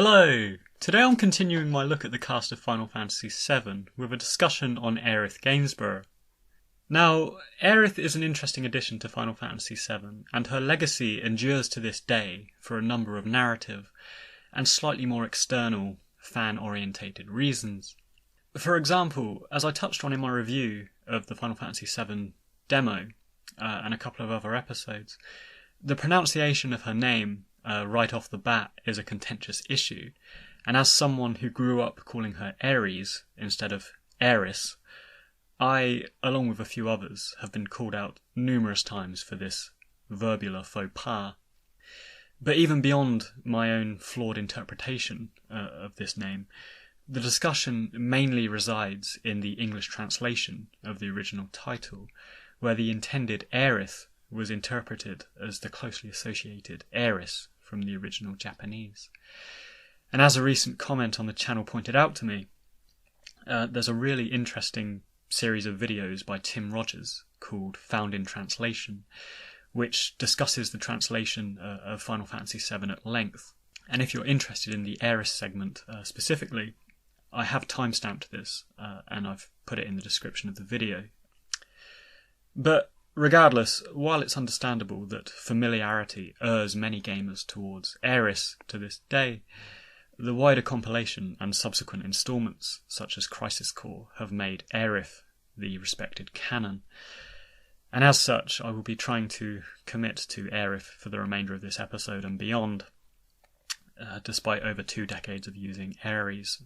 Hello! Today I'm continuing my look at the cast of Final Fantasy VII with a discussion on Aerith Gainsborough. Now, Aerith is an interesting addition to Final Fantasy VII, and her legacy endures to this day for a number of narrative and slightly more external, fan-orientated reasons. For example, as I touched on in my review of the Final Fantasy VII demo and a couple of other episodes, the pronunciation of her name right off the bat is a contentious issue, and as someone who grew up calling her Aeris instead of Aeris, I, along with a few others, have been called out numerous times for this verbular faux pas. But even beyond my own flawed interpretation of this name, the discussion mainly resides in the English translation of the original title, where the intended Aerith was interpreted as the closely associated Aeris from the original Japanese. And as a recent comment on the channel pointed out to me, there's a really interesting series of videos by Tim Rogers called Found in Translation, which discusses the translation of Final Fantasy VII at length. And if you're interested in the Aeris segment specifically, I have timestamped this and I've put it in the description of the video. But regardless, while it's understandable that familiarity urges many gamers towards Aeris to this day, the wider compilation and subsequent instalments, such as Crisis Core, have made Aerith the respected canon. And as such, I will be trying to commit to Aerith for the remainder of this episode and beyond, despite over 2 decades of using Aeris.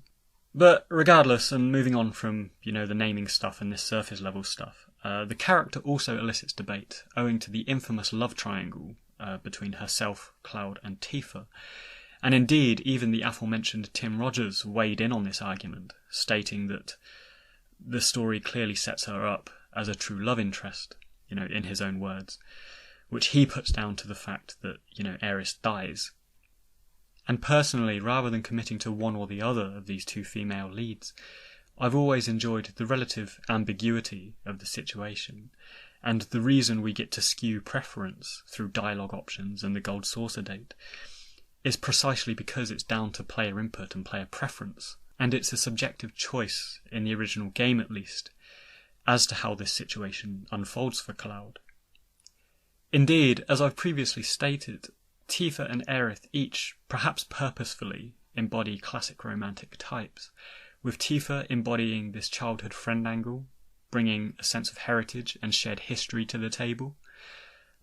But regardless, and moving on from, the naming stuff and this surface level stuff, the character also elicits debate owing to the infamous love triangle between herself, Cloud and Tifa. And indeed, even the aforementioned Tim Rogers weighed in on this argument, stating that the story clearly sets her up as a true love interest, in his own words, which he puts down to the fact that, Aeris dies. And personally, rather than committing to one or the other of these two female leads, I've always enjoyed the relative ambiguity of the situation, and the reason we get to skew preference through dialogue options and the gold saucer date is precisely because it's down to player input and player preference, and it's a subjective choice, in the original game at least, as to how this situation unfolds for Cloud. Indeed, as I've previously stated, Tifa and Aerith each, perhaps purposefully, embody classic romantic types, with Tifa embodying this childhood friend angle, bringing a sense of heritage and shared history to the table,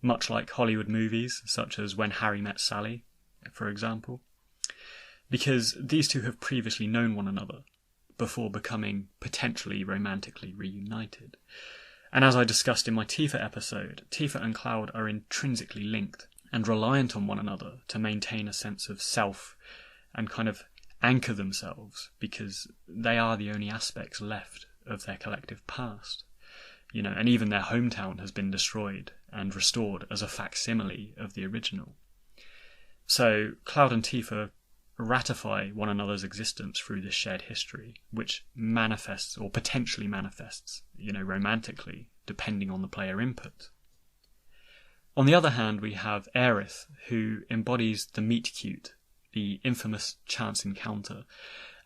much like Hollywood movies such as When Harry Met Sally, for example, because these two have previously known one another before becoming potentially romantically reunited. And as I discussed in my Tifa episode, Tifa and Cloud are intrinsically linked and reliant on one another to maintain a sense of self and kind of anchor themselves, because they are the only aspects left of their collective past. And even their hometown has been destroyed and restored as a facsimile of the original. So Cloud and Tifa ratify one another's existence through this shared history, which manifests, or potentially manifests, romantically, depending on the player input. On the other hand, we have Aerith, who embodies the meet-cute, the infamous chance encounter,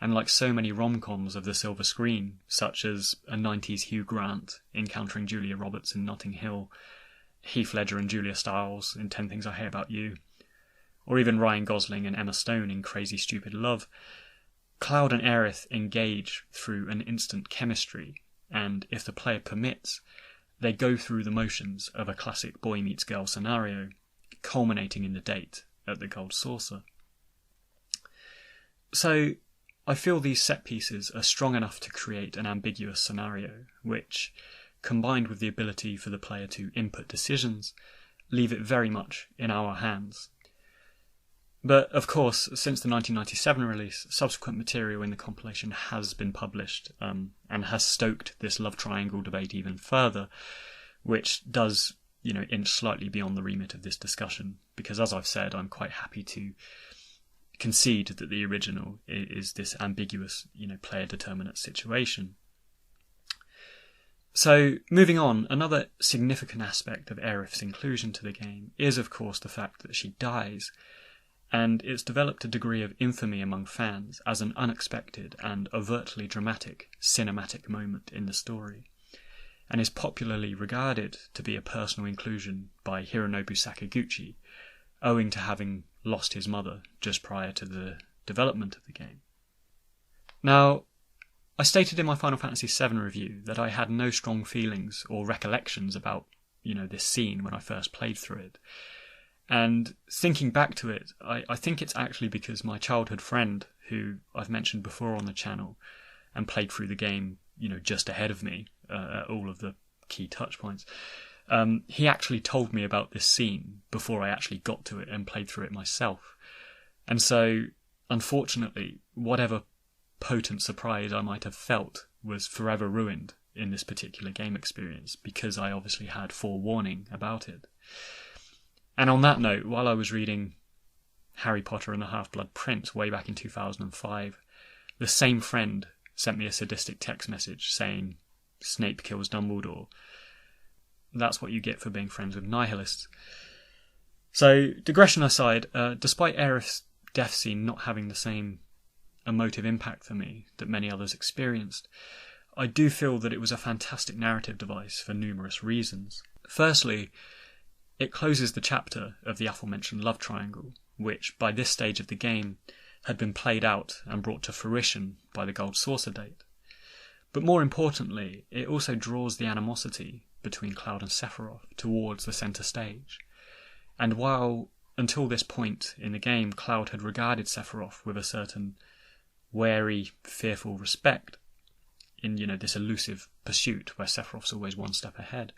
and like so many rom-coms of the silver screen, such as a 90s Hugh Grant encountering Julia Roberts in Notting Hill, Heath Ledger and Julia Stiles in 10 Things I Hate About You, or even Ryan Gosling and Emma Stone in Crazy Stupid Love, Cloud and Aerith engage through an instant chemistry, and if the player permits, they go through the motions of a classic boy meets girl scenario, culminating in the date at the Gold Saucer. So, I feel these set pieces are strong enough to create an ambiguous scenario, which, combined with the ability for the player to input decisions, leave it very much in our hands. But, of course, since the 1997 release, subsequent material in the compilation has been published and has stoked this love triangle debate even further, which does, inch slightly beyond the remit of this discussion, because as I've said, I'm quite happy to concede that the original is this ambiguous, player determinate situation. So, moving on, another significant aspect of Aerith's inclusion to the game is, of course, the fact that she dies. and it's developed a degree of infamy among fans as an unexpected and overtly dramatic cinematic moment in the story, and is popularly regarded to be a personal inclusion by Hironobu Sakaguchi, owing to having lost his mother just prior to the development of the game. Now, I stated in my Final Fantasy VII review that I had no strong feelings or recollections about, this scene when I first played through it. And thinking back to it, I think it's actually because my childhood friend, who I've mentioned before on the channel, and played through the game, just ahead of me at all of the key touch points, he actually told me about this scene before I actually got to it and played through it myself. And so, unfortunately, whatever potent surprise I might have felt was forever ruined in this particular game experience, because I obviously had forewarning about it. And on that note, while I was reading Harry Potter and the Half-Blood Prince way back in 2005, the same friend sent me a sadistic text message saying, "Snape kills Dumbledore. That's what you get for being friends with nihilists." So, digression aside, despite Aerith's death scene not having the same emotive impact for me that many others experienced, I do feel that it was a fantastic narrative device for numerous reasons. Firstly, it closes the chapter of the aforementioned love triangle, which, by this stage of the game, had been played out and brought to fruition by the Gold Saucer date. But more importantly, it also draws the animosity between Cloud and Sephiroth towards the centre stage. And while, until this point in the game, Cloud had regarded Sephiroth with a certain wary, fearful respect in, this elusive pursuit where Sephiroth's always one step ahead,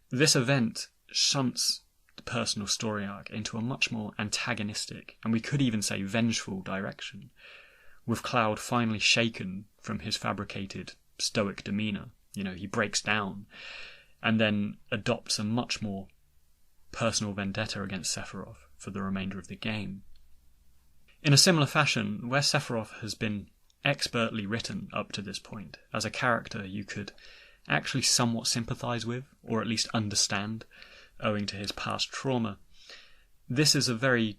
this event shunts the personal story arc into a much more antagonistic, and we could even say vengeful direction, with Cloud finally shaken from his fabricated stoic demeanour. He breaks down and then adopts a much more personal vendetta against Sephiroth for the remainder of the game. In a similar fashion, where Sephiroth has been expertly written up to this point as a character you could actually somewhat sympathise with, or at least understand, owing to his past trauma, this is a very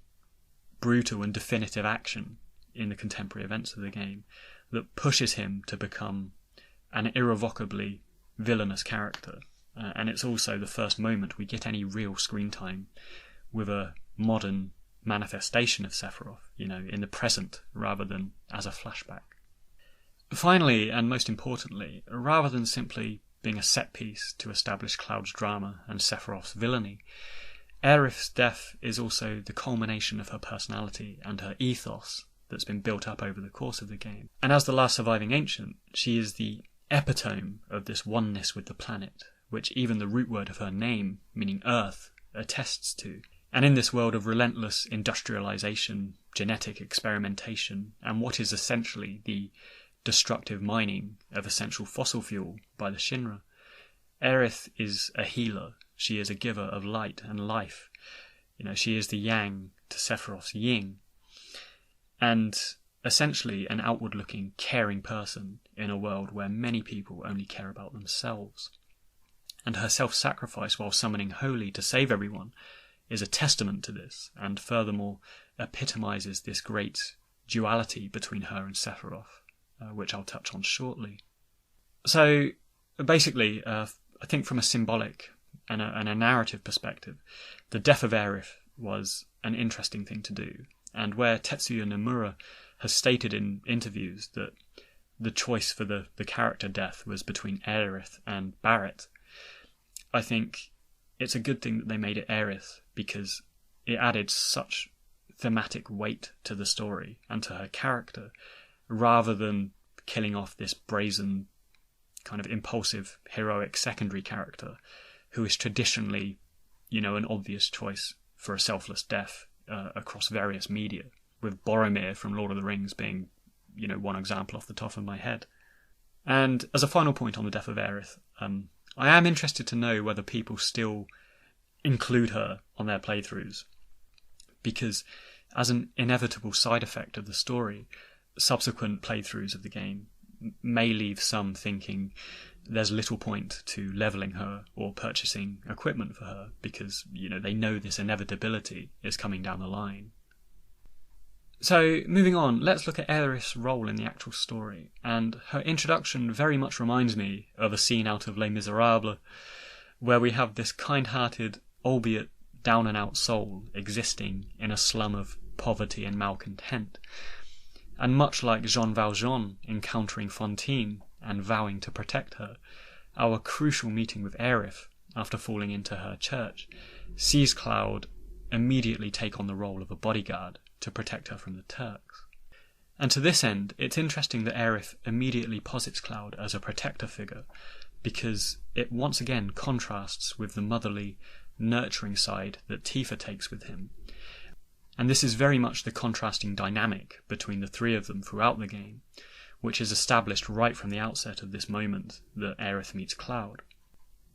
brutal and definitive action in the contemporary events of the game that pushes him to become an irrevocably villainous character. And it's also the first moment we get any real screen time with a modern manifestation of Sephiroth, in the present rather than as a flashback. Finally, and most importantly, rather than simply being a set piece to establish Cloud's drama and Sephiroth's villainy, Aerith's death is also the culmination of her personality and her ethos that's been built up over the course of the game. And as the last surviving ancient, she is the epitome of this oneness with the planet, which even the root word of her name, meaning Earth, attests to. And in this world of relentless industrialization, genetic experimentation, and what is essentially the destructive mining of essential fossil fuel by the Shinra, Aerith is a healer. She is a giver of light and life. She is the yang to Sephiroth's yin, and essentially an outward-looking, caring person in a world where many people only care about themselves. And her self-sacrifice while summoning Holy to save everyone is a testament to this, and furthermore epitomizes this great duality between her and Sephiroth, which I'll touch on shortly. So, basically, I think from a symbolic and a narrative perspective, the death of Aerith was an interesting thing to do, and where Tetsuya Nomura has stated in interviews that the choice for the character death was between Aerith and Barret, I think it's a good thing that they made it Aerith, because it added such thematic weight to the story and to her character, rather than killing off this brazen, kind of impulsive, heroic secondary character who is traditionally, an obvious choice for a selfless death across various media, with Boromir from Lord of the Rings being, one example off the top of my head. And as a final point on the death of Aerith, I am interested to know whether people still include her on their playthroughs, because as an inevitable side effect of the story, subsequent playthroughs of the game may leave some thinking there's little point to leveling her or purchasing equipment for her, because they know this inevitability is coming down the line. So, moving on, let's look at Aerith's role in the actual story, and her introduction very much reminds me of a scene out of Les Miserables, where we have this kind-hearted, albeit down-and-out soul existing in a slum of poverty and malcontent. And much like Jean Valjean encountering Fantine and vowing to protect her, our crucial meeting with Aerith, after falling into her church, sees Cloud immediately take on the role of a bodyguard to protect her from the Turks. And to this end, it's interesting that Aerith immediately posits Cloud as a protector figure, because it once again contrasts with the motherly, nurturing side that Tifa takes with him. And this is very much the contrasting dynamic between the three of them throughout the game, which is established right from the outset of this moment that Aerith meets Cloud.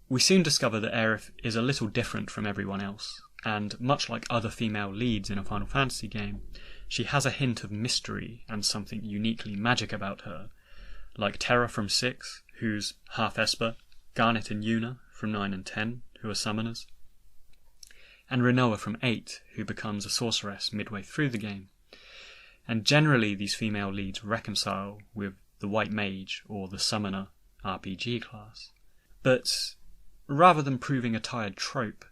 We soon discover that Aerith is a little different from everyone else, and much like other female leads in a Final Fantasy game, she has a hint of mystery and something uniquely magic about her, like Terra from 6, who's half Esper, Garnet and Yuna from 9 and 10, who are summoners, and Rinoa from 8, who becomes a sorceress midway through the game. And generally these female leads reconcile with the White Mage or the Summoner RPG class. But rather than proving a tired trope,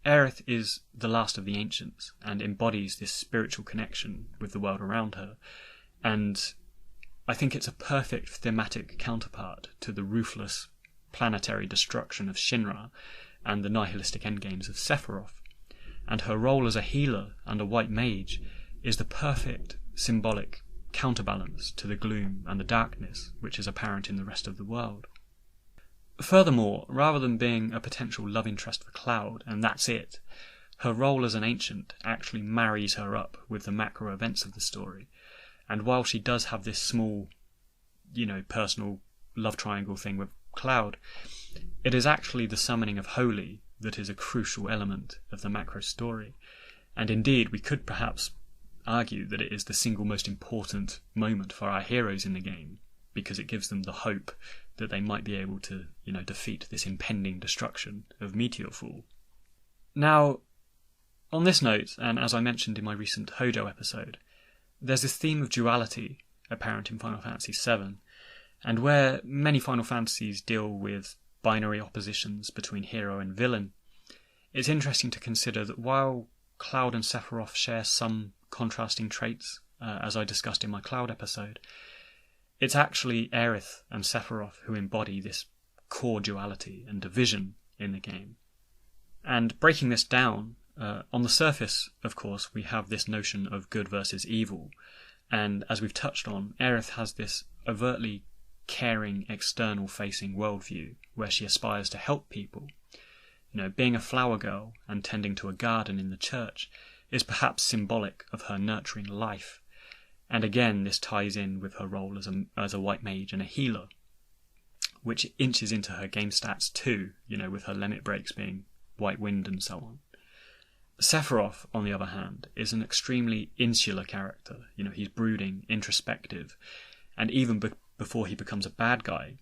Aerith is the last of the ancients and embodies this spiritual connection with the world around her, and I think it's a perfect thematic counterpart to the ruthless planetary destruction of Shinra and the nihilistic endgames of Sephiroth, and her role as a healer and a white mage is the perfect symbolic counterbalance to the gloom and the darkness which is apparent in the rest of the world. Furthermore, rather than being a potential love interest for Cloud, and that's it, her role as an ancient actually marries her up with the macro events of the story. And while she does have this small, personal love triangle thing with Cloud, it is actually the summoning of Holy that is a crucial element of the macro story. And indeed, we could perhaps argue that it is the single most important moment for our heroes in the game, because it gives them the hope that they might be able to, defeat this impending destruction of Meteorfall. Now, on this note, and as I mentioned in my recent Hojo episode, there's this theme of duality apparent in Final Fantasy VII, and where many Final Fantasies deal with binary oppositions between hero and villain, it's interesting to consider that while Cloud and Sephiroth share some contrasting traits, as I discussed in my Cloud episode, it's actually Aerith and Sephiroth who embody this core duality and division in the game. And breaking this down, on the surface, of course, we have this notion of good versus evil, and as we've touched on, Aerith has this overtly caring, external-facing worldview where she aspires to help people. Being a flower girl and tending to a garden in the church is perhaps symbolic of her nurturing life. And again, this ties in with her role as a white mage and a healer, which inches into her game stats too, with her limit breaks being white wind and so on. Sephiroth, on the other hand, is an extremely insular character. He's brooding, introspective, and even before he becomes a bad guy,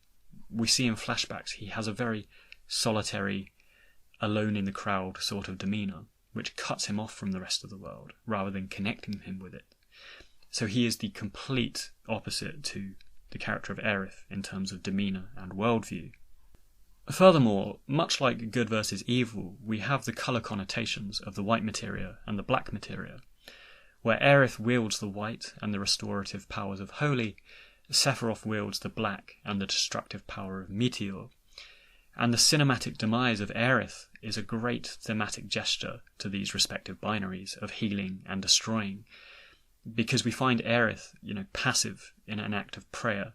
we see in flashbacks he has a very solitary, alone in the crowd sort of demeanour, which cuts him off from the rest of the world, rather than connecting him with it. So he is the complete opposite to the character of Aerith in terms of demeanour and worldview. Furthermore, much like good versus evil, we have the colour connotations of the white materia and the black materia. Where Aerith wields the white and the restorative powers of Holy, Sephiroth wields the black and the destructive power of Meteor. And the cinematic demise of Aerith is a great thematic gesture to these respective binaries of healing and destroying, because we find Aerith, passive in an act of prayer,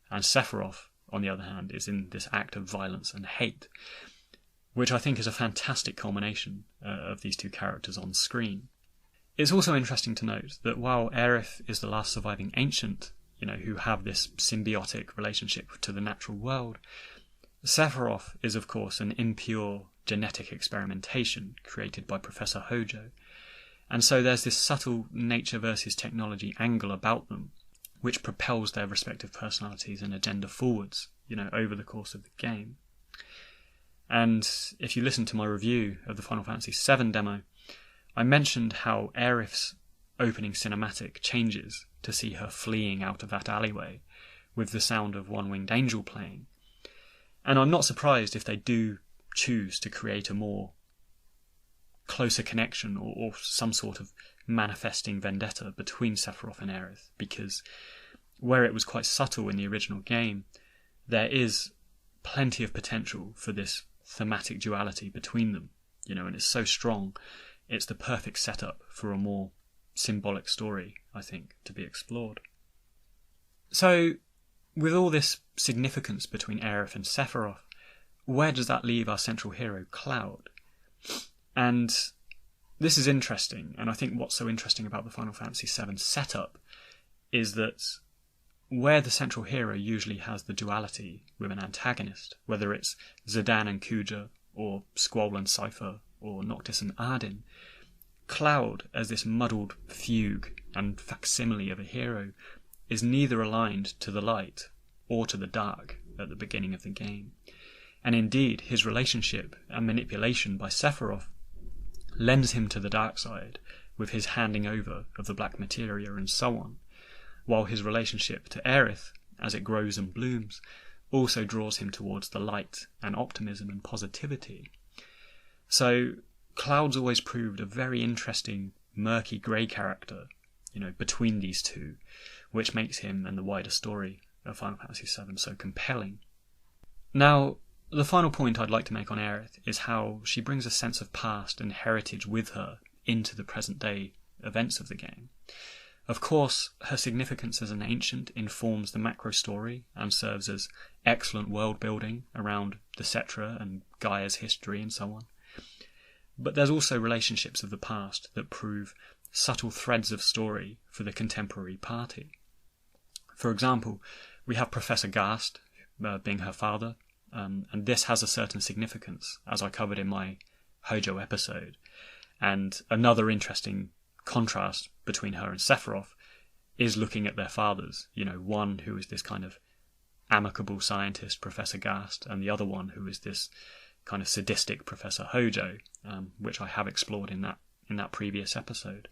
and Sephiroth, on the other hand, is in this act of violence and hate, which I think is a fantastic culmination of these two characters on screen. It's also interesting to note that while Aerith is the last surviving ancient, who have this symbiotic relationship to the natural world, Sephiroth is of course an impure genetic experimentation created by Professor Hojo, and so there's this subtle nature versus technology angle about them, which propels their respective personalities and agenda forwards, over the course of the game. And if you listen to my review of the Final Fantasy VII demo, I mentioned how Aerith's opening cinematic changes to see her fleeing out of that alleyway with the sound of One Winged Angel playing. And I'm not surprised if they do choose to create a more closer connection or some sort of manifesting vendetta between Sephiroth and Aerith, because where it was quite subtle in the original game, there is plenty of potential for this thematic duality between them, and it's so strong, it's the perfect setup for a more symbolic story, I think, to be explored. So, with all this significance between Aerith and Sephiroth, where does that leave our central hero, Cloud? And this is interesting, and I think what's so interesting about the Final Fantasy VII setup is that where the central hero usually has the duality with an antagonist, whether it's Zidane and Kuja, or Squall and Cypher, or Noctis and Ardyn, Cloud, as this muddled fugue and facsimile of a hero, is neither aligned to the light or to the dark at the beginning of the game. And indeed, his relationship and manipulation by Sephiroth lends him to the dark side, with his handing over of the black materia and so on, while his relationship to Aerith, as it grows and blooms, also draws him towards the light and optimism and positivity. So Cloud's always proved a very interesting, murky grey character, between these two, which makes him and the wider story of Final Fantasy VII so compelling. Now, the final point I'd like to make on Aerith is how she brings a sense of past and heritage with her into the present-day events of the game. Of course, her significance as an ancient informs the macro story and serves as excellent world-building around the Cetra and Gaia's history and so on. But there's also relationships of the past that prove subtle threads of story for the contemporary party. For example, we have Professor Gast, being her father, and this has a certain significance, as I covered in my Hojo episode. And another interesting contrast between her and Sephiroth is looking at their fathers. One who is this kind of amicable scientist, Professor Gast, and the other one who is this kind of sadistic Professor Hojo, which I have explored in that previous episode.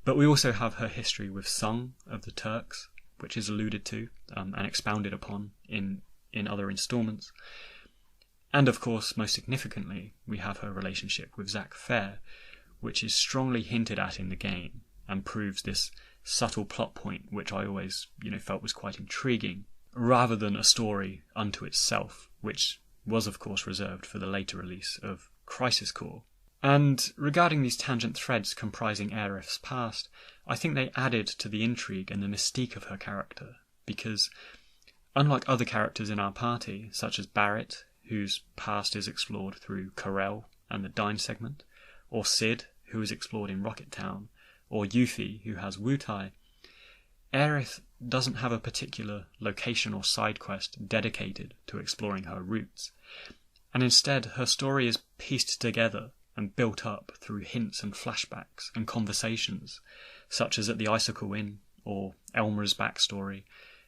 But we also have her history with Sung of the Turks, which is alluded to and expounded upon in other installments. And of course, most significantly, we have her relationship with Zack Fair, which is strongly hinted at in the game and proves this subtle plot point, which I always, felt was quite intriguing, rather than a story unto itself, which was of course reserved for the later release of Crisis Core. And regarding these tangent threads comprising Aerith's past, I think they added to the intrigue and the mystique of her character, because unlike other characters in our party, such as Barrett, whose past is explored through Corel and the Dine segment, or Sid, who is explored in Rocket Town, or Yuffie, who has Wutai, Aerith doesn't have a particular location or side quest dedicated to exploring her roots, and instead her story is pieced together and built up through hints and flashbacks and conversations, such as at the Icicle Inn, or Elmra's backstory,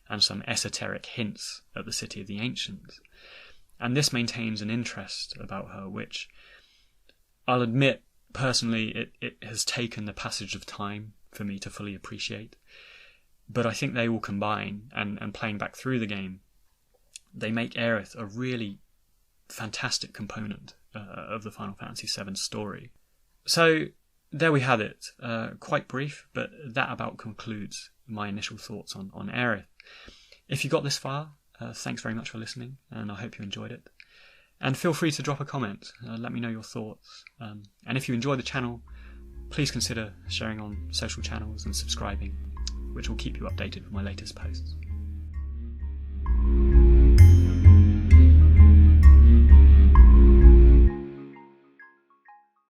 and some esoteric hints at the City of the Ancients. And this maintains an interest about her, which, I'll admit, personally, it has taken the passage of time for me to fully appreciate. But I think they all combine, and playing back through the game, they make Aerith a really fantastic component of the Final Fantasy VII story. So, there we have it. Quite brief, but that about concludes my initial thoughts on Aerith. If you got this far, thanks very much for listening, and I hope you enjoyed it. And feel free to drop a comment, let me know your thoughts. And if you enjoy the channel, please consider sharing on social channels and subscribing, which will keep you updated with my latest posts.